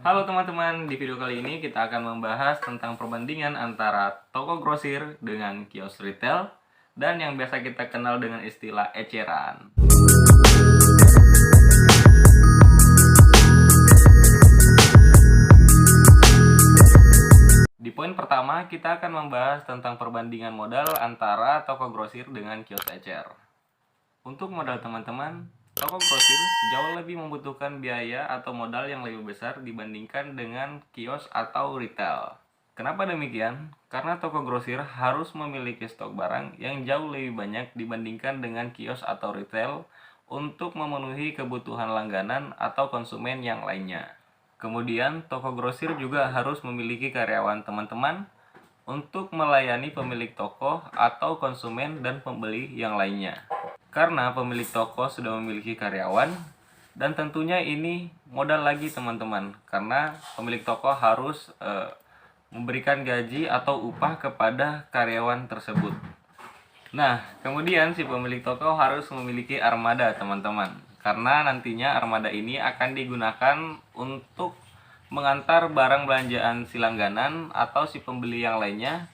Halo teman-teman, di video kali ini kita akan membahas tentang perbandingan antara toko grosir dengan kios retail dan yang biasa kita kenal dengan istilah eceran. Di poin pertama, kita akan membahas tentang perbandingan modal antara toko grosir dengan kios ecer. Untuk modal teman-teman, toko grosir jauh lebih membutuhkan biaya atau modal yang lebih besar dibandingkan dengan kios atau retail. Kenapa demikian? Karena toko grosir harus memiliki stok barang yang jauh lebih banyak dibandingkan dengan kios atau retail untuk memenuhi kebutuhan langganan atau konsumen yang lainnya. Kemudian, toko grosir juga harus memiliki karyawan teman-teman untuk melayani pemilik toko atau konsumen dan pembeli yang lainnya. Karena pemilik toko sudah memiliki karyawan, dan tentunya ini modal lagi teman-teman, karena pemilik toko harus memberikan gaji atau upah kepada karyawan tersebut. Nah, kemudian si pemilik toko harus memiliki armada teman-teman, karena nantinya armada ini akan digunakan untuk mengantar barang belanjaan si langganan atau si pembeli yang lainnya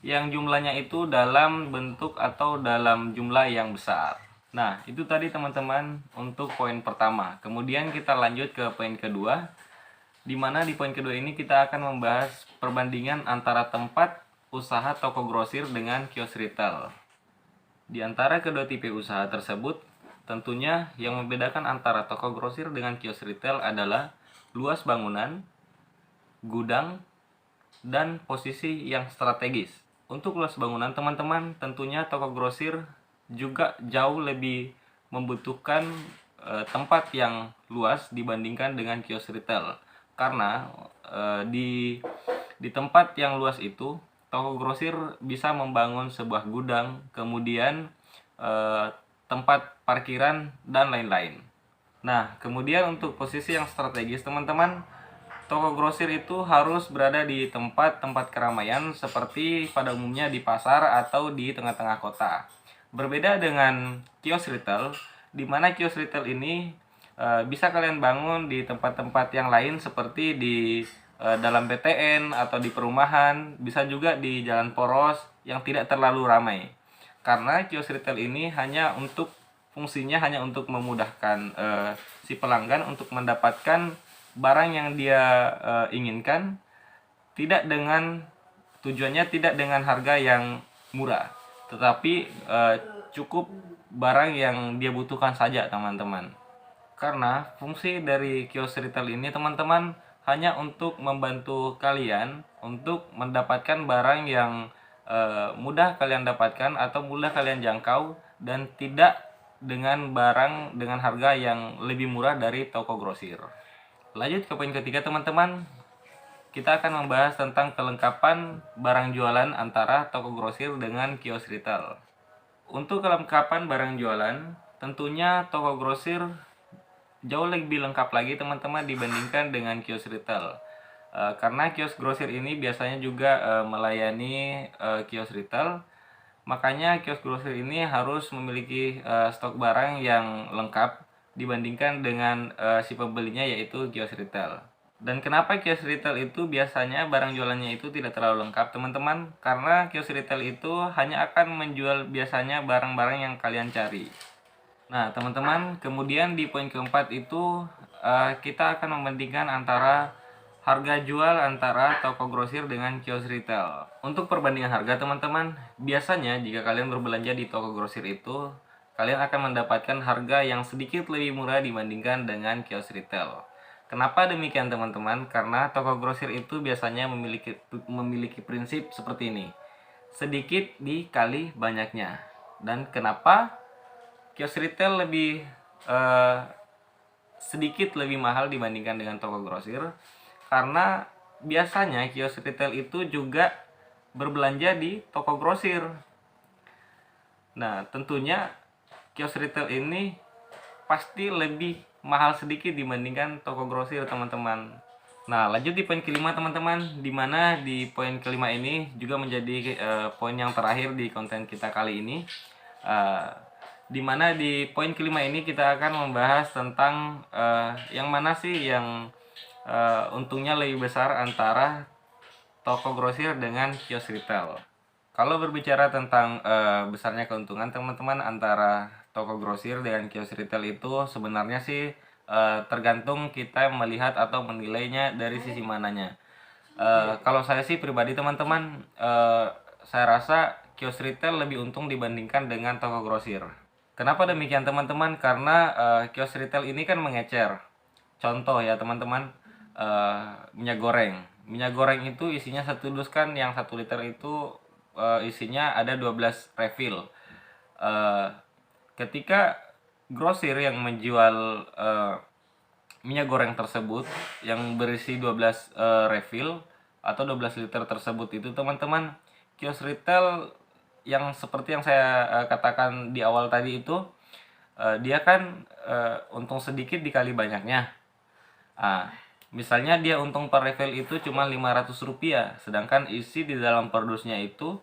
yang jumlahnya itu dalam bentuk atau dalam jumlah yang besar. Nah, itu tadi teman-teman untuk poin pertama. Kemudian kita lanjut ke poin kedua, di mana di poin kedua ini kita akan membahas perbandingan antara tempat usaha toko grosir dengan kios retail. Di antara kedua tipe usaha tersebut, tentunya yang membedakan antara toko grosir dengan kios retail adalah luas bangunan, gudang, dan posisi yang strategis. Untuk luas bangunan teman-teman, tentunya toko grosir juga jauh lebih membutuhkan tempat yang luas dibandingkan dengan kios retail. Karena di tempat yang luas itu, toko grosir bisa membangun sebuah gudang, kemudian tempat parkiran dan lain-lain. Nah, kemudian untuk posisi yang strategis teman-teman, toko grosir itu harus berada di tempat-tempat keramaian seperti pada umumnya di pasar atau di tengah-tengah kota. Berbeda dengan kios retail, di mana kios retail ini bisa kalian bangun di tempat-tempat yang lain seperti di dalam PTN atau di perumahan, bisa juga di jalan poros yang tidak terlalu ramai. Karena kios retail ini fungsinya hanya untuk memudahkan si pelanggan untuk mendapatkan barang yang dia inginkan, tujuannya tidak dengan harga yang murah, tetapi cukup barang yang dia butuhkan saja teman-teman. Karena fungsi dari kios retail ini teman-teman hanya untuk membantu kalian untuk mendapatkan barang yang mudah kalian dapatkan atau mudah kalian jangkau, dan tidak dengan barang dengan harga yang lebih murah dari toko grosir. Lanjut ke poin ketiga teman-teman, kita akan membahas tentang kelengkapan barang jualan antara toko grosir dengan kios retail. Untuk kelengkapan barang jualan, tentunya toko grosir jauh lebih lengkap lagi teman-teman dibandingkan dengan kios retail. Karena kios grosir ini biasanya juga melayani kios retail, makanya kios grosir ini harus memiliki stok barang yang lengkap dibandingkan dengan si pembelinya, yaitu kios retail. Dan kenapa kios retail itu biasanya barang jualannya itu tidak terlalu lengkap teman-teman? Karena kios retail itu hanya akan menjual biasanya barang-barang yang kalian cari. Nah teman-teman, kemudian di poin keempat itu kita akan membandingkan antara harga jual antara toko grosir dengan kios retail. Untuk perbandingan harga teman-teman, biasanya jika kalian berbelanja di toko grosir itu, kalian akan mendapatkan harga yang sedikit lebih murah dibandingkan dengan kios retail. Kenapa demikian teman-teman? Karena toko grosir itu biasanya memiliki prinsip seperti ini: sedikit dikali banyaknya. Dan kenapa kios retail sedikit lebih mahal dibandingkan dengan toko grosir? Karena biasanya kios retail itu juga berbelanja di toko grosir. Nah, tentunya kios retail ini pasti lebih mahal sedikit dibandingkan toko grosir teman-teman. Nah, lanjut di poin kelima teman-teman, di mana di poin kelima ini juga menjadi poin yang terakhir di konten kita kali ini. Di mana di poin kelima ini kita akan membahas tentang yang mana sih yang untungnya lebih besar antara toko grosir dengan kios retail. Kalau berbicara tentang besarnya keuntungan teman-teman antara toko grosir dengan kios retail itu sebenarnya sih tergantung kita melihat atau menilainya dari sisi mananya. Kalau saya sih pribadi teman-teman, saya rasa kios retail lebih untung dibandingkan dengan toko grosir. Kenapa demikian teman-teman? Karena kios retail ini kan mengecer. Contoh ya teman-teman, minyak goreng. Minyak goreng itu isinya satu dus kan, yang 1 liter itu isinya ada 12 refill. Eh, Ketika grosir yang menjual minyak goreng tersebut yang berisi 12 refill atau 12 liter tersebut itu teman-teman, kios retail yang seperti yang saya katakan di awal tadi itu, dia kan untung sedikit dikali banyaknya. Misalnya dia untung per refill itu cuma Rp500, sedangkan isi di dalam perdusnya itu,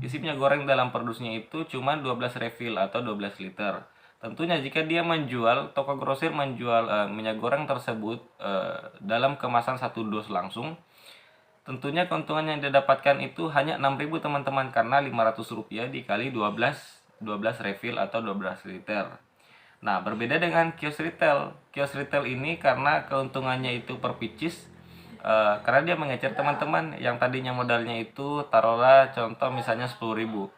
isi minyak goreng dalam perdusnya itu cuma 12 refill atau 12 liter. Tentunya jika dia menjual, toko grosir menjual minyak goreng tersebut dalam kemasan 1 dus langsung, tentunya keuntungan yang didapatkan itu hanya 6.000 teman-teman, karena Rp500 dikali 12 refill atau 12 liter. Nah, berbeda dengan kios retail. Kios retail ini karena keuntungannya itu per pieces, karena dia mengecer teman-teman, yang tadinya modalnya itu taruhlah contoh misalnya 10.000.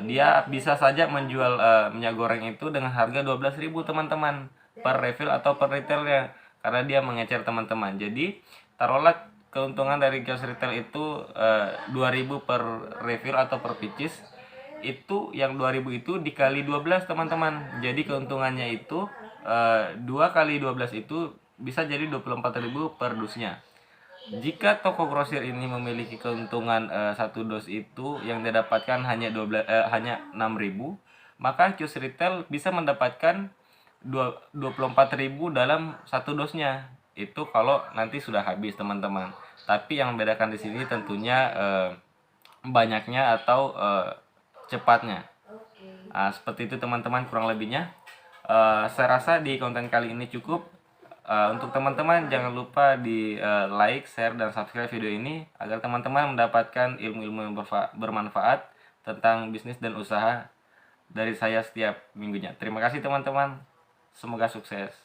Dia bisa saja menjual minyak goreng itu dengan harga 12.000 teman-teman per refill atau per retailnya, karena dia mengecer teman-teman. Jadi taruhlah keuntungan dari kios retail itu 2.000 per refill atau per pieces, itu yang 2.000 itu dikali 12 teman-teman. Jadi keuntungannya itu 2 kali 12 itu bisa jadi 24.000 per dusnya. Jika toko grosir ini memiliki keuntungan 1 dus itu yang didapatkan hanya 6.000, maka kios retail bisa mendapatkan 24.000 dalam 1 dosnya. Itu kalau nanti sudah habis teman-teman. Tapi yang membedakan di sini tentunya banyaknya atau cepatnya. Seperti itu teman-teman kurang lebihnya. Saya rasa di konten kali ini cukup. Untuk teman-teman jangan lupa di like, share, dan subscribe video ini agar teman-teman mendapatkan ilmu-ilmu yang bermanfaat tentang bisnis dan usaha dari saya setiap minggunya. Terima kasih teman-teman. Semoga sukses.